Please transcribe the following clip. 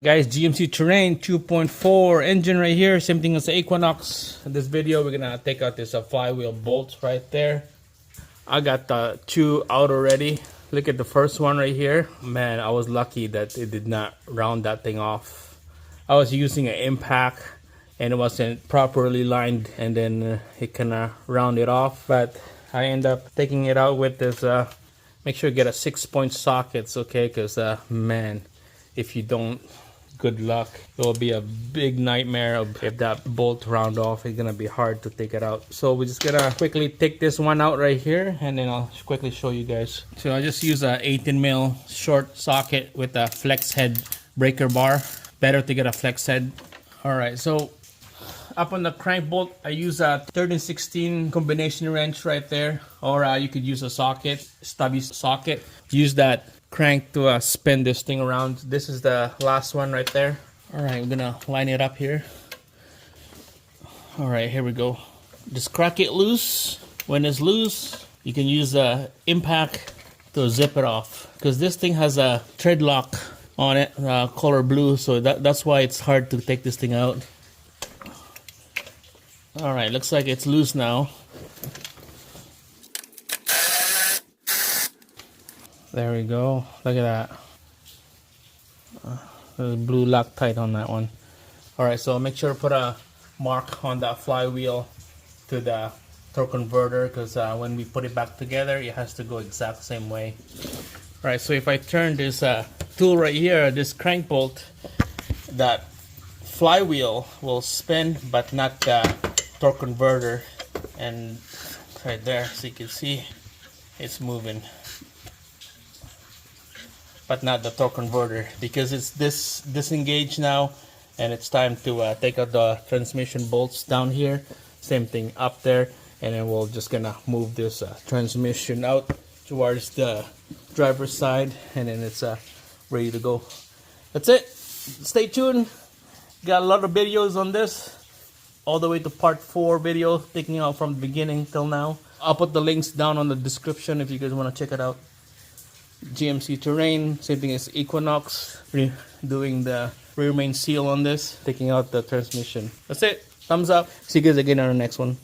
Guys, GMC Terrain 2.4 engine right here, same thing as the Equinox. In this video, we're gonna take out this flywheel bolts right there. I got the two out already. Look at the first one right here. Man, I was lucky that it did not round that thing off. I was using an impact and it wasn't properly lined, and then it kind of rounded it off. But I end up taking it out with this. Make sure you get a 6-point sockets, okay? Because man, if you don't, good luck. It will be a big nightmare if that bolt round off. It's gonna be hard to take it out. So we're just gonna quickly take this one out right here, and then I'll quickly show you guys. So I just use a 18mm short socket with a flex head breaker bar. Better to get a flex head. All right, so up on the crank bolt, I use a 13/16 combination wrench right there, or you could use a socket, stubby socket. Use that crank to spin this thing around. This is the last one right there. All right, we're gonna line it up here. All right, here we go. Just crack it loose. When it's loose, you can use the impact to zip it off, because this thing has a thread lock on it, color blue, so that's why it's hard to take this thing out. All right, looks like it's loose now. There we go. Look at that. The blue Loctite on that one. All right, so make sure to put a mark on that flywheel to the torque converter, because when we put it back together, it has to go exact same way. All right, so if I turn this tool right here, this crank bolt, that flywheel will spin, but not the torque converter. And right there, so you can see it's moving, but not the torque converter, because it's disengaged now, and it's time to take out the transmission bolts down here. Same thing up there, and then we're just gonna move this transmission out towards the driver's side, and then it's ready to go. That's it. Stay tuned. Got a lot of videos on this, all the way to part 4 video, taking out from the beginning till now. I'll put the links down on the description if you guys want to check it out. GMC Terrain, same thing as Equinox, doing the rear main seal on this, taking out the transmission. That's it. Thumbs up. See you guys again on the next one.